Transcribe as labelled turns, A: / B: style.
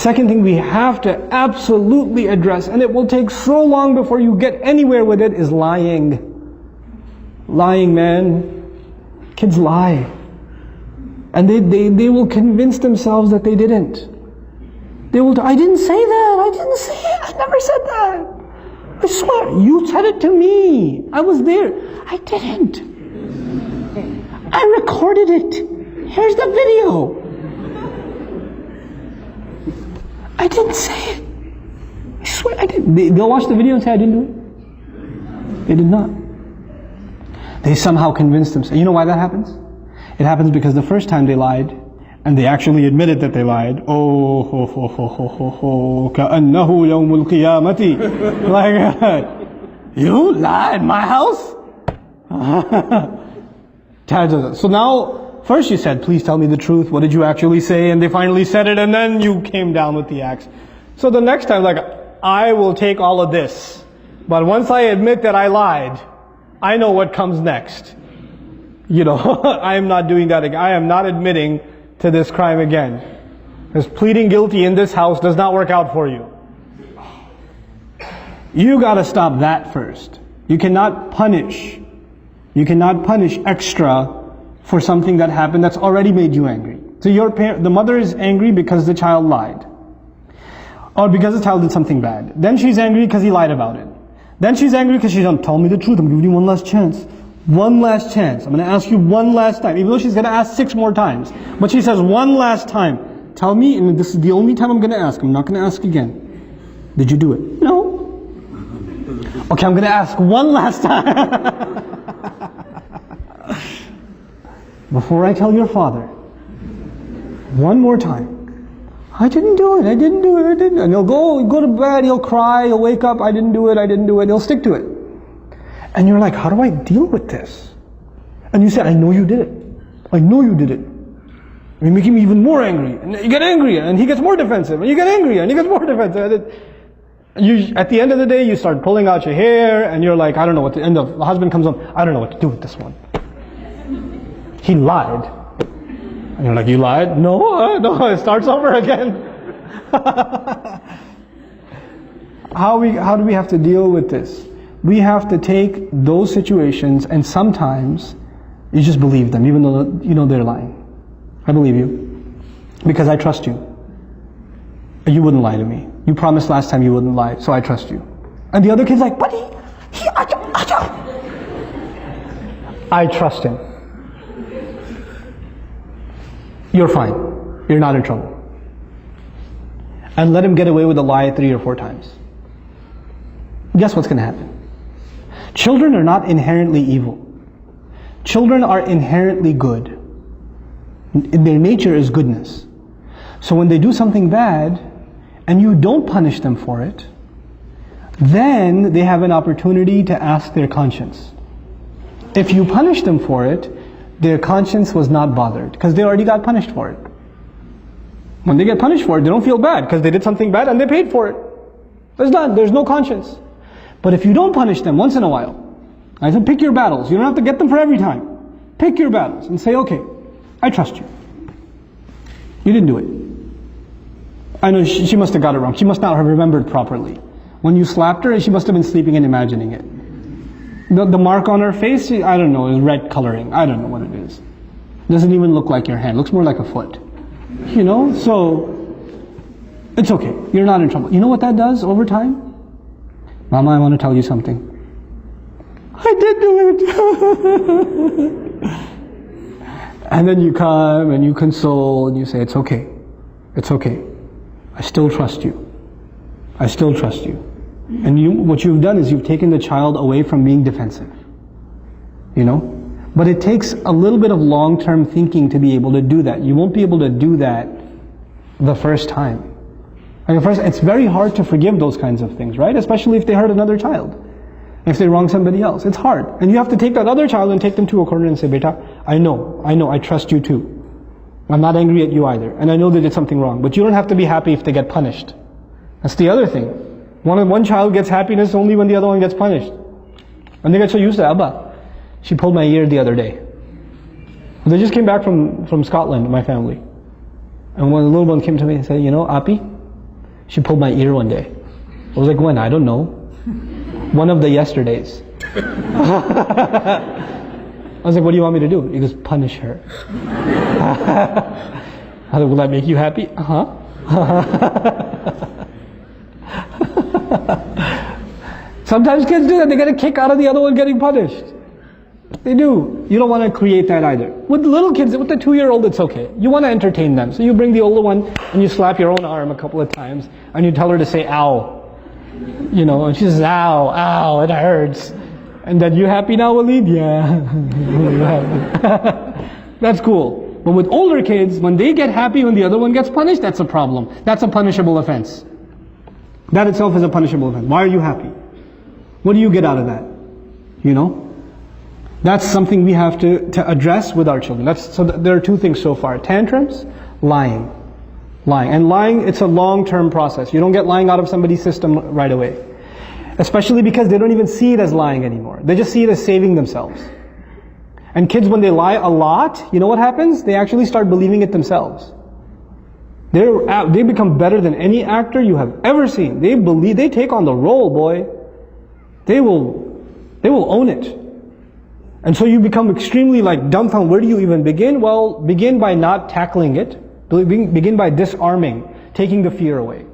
A: second thing we have to absolutely address, and it will take so long before you get anywhere with it, is lying. Lying, man. Kids lie. And they will convince themselves that they didn't. They will, I didn't say that, I didn't say it, I never said that. I swear, you said it to me. I was there. I didn't. I recorded it. Here's the video. I didn't say it. I swear I didn't. They'll watch the video and say I didn't do it. They did not. They somehow convinced themselves. You know why that happens? It happens because the first time they lied, and they actually admitted that they lied. Oh, ho, ho, ho, ho, ho, ho, كأنه يوم القيامة. Like, you lied in my house? So now, first you said, please tell me the truth. What did you actually say? And they finally said it, and then you came down with the axe. So the next time, like, I will take all of this. But once I admit that I lied, I know what comes next. You know, I am not doing that again. I am not admitting to this crime again. Because pleading guilty in this house does not work out for you. You gotta stop that first. You cannot punish. You cannot punish extra for something that happened that's already made you angry. So the mother is angry because the child lied. Or because the child did something bad. Then she's angry because he lied about it. Then she's angry because she's done, tell me the truth, I'm giving you one last chance. One last chance. I'm going to ask you one last time. Even though she's going to ask 6 more times. But she says one last time. Tell me, and this is the only time I'm going to ask. I'm not going to ask again. Did you do it? No. Okay, I'm going to ask one last time. Before I tell your father. One more time. I didn't do it. I didn't do it. I didn't. And he'll go to bed. He'll cry. He'll wake up. I didn't do it. I didn't do it. He'll stick to it. And you're like, how do I deal with this? And you say, I know you did it. I know you did it. And you make him even more angry. And you get angrier, and he gets more defensive. And you get angrier, and he gets more defensive. And at the end of the day, you start pulling out your hair, and you're like, I don't know what to end up. The husband comes home, I don't know what to do with this one. He lied. And you're like, you lied? No, it starts over again. How do we have to deal with this? We have to take those situations, and sometimes you just believe them, even though you know they're lying. I believe you because I trust you. You wouldn't lie to me. You promised last time you wouldn't lie, so I trust you. And the other kid's like, buddy, I trust him. You're fine. You're not in trouble. And let him get away with a lie 3 or 4 times. Guess what's going to happen? Children are not inherently evil. Children are inherently good. Their nature is goodness. So when they do something bad, and you don't punish them for it, then they have an opportunity to ask their conscience. If you punish them for it, their conscience was not bothered, because they already got punished for it. When they get punished for it, they don't feel bad, because they did something bad and they paid for it. It's done. There's no conscience. But if you don't punish them once in a while, I said pick your battles. You don't have to get them for every time. Pick your battles and say, okay, I trust you. You didn't do it. I know she must have got it wrong. She must not have remembered properly. When you slapped her, she must have been sleeping and imagining it. The mark on her face, I don't know, is red coloring. I don't know what it is. Doesn't even look like your hand. Looks more like a foot. You know, so it's okay. You're not in trouble. You know what that does over time? Mama, I want to tell you something. I did do it. And then you come and you console and you say, it's okay. It's okay. I still trust you. I still trust you. And what you've done is you've taken the child away from being defensive. You know? But it takes a little bit of long-term thinking to be able to do that. You won't be able to do that the first time. Like it's very hard to forgive those kinds of things, right? Especially if they hurt another child. If they wrong somebody else. It's hard. And you have to take that other child and take them to a corner and say, Beta, I know, I trust you too. I'm not angry at you either. And I know they did something wrong. But you don't have to be happy if they get punished. That's the other thing. One child gets happiness only when the other one gets punished. And they get so used to Abba. She pulled my ear the other day. They just came back from Scotland, my family. And when the little one came to me and said, you know, Api, She pulled my ear one day. I was like, when? I don't know. One of the yesterdays. I was like, what do you want me to do? He goes, punish her. I was like, will that make you happy? Uh-huh. Sometimes kids do that. They get a kick out of the other one getting punished. They do. You don't want to create that either. With the little kids, with the 2-year-old, it's okay. You want to entertain them. So you bring the older one and you slap your own arm a couple of times and you tell her to say, ow. You know, and she says, ow, ow, it hurts. And then, you happy now, Waleed? Yeah. That's cool. But with older kids, when they get happy when the other one gets punished, that's a problem. That's a punishable offense. That itself is a punishable offense. Why are you happy? What do you get out of that? You know? That's something we have to address with our children. So there are 2 things so far. Tantrums, lying. Lying. And lying, it's a long-term process. You don't get lying out of somebody's system right away. Especially because they don't even see it as lying anymore. They just see it as saving themselves. And kids, when they lie a lot, you know what happens? They actually start believing it themselves. They become better than any actor you have ever seen. They take on the role, boy. They will own it. And so you become extremely dumbfounded. Where do you even begin? Well, begin by not tackling it. Begin by disarming, taking the fear away.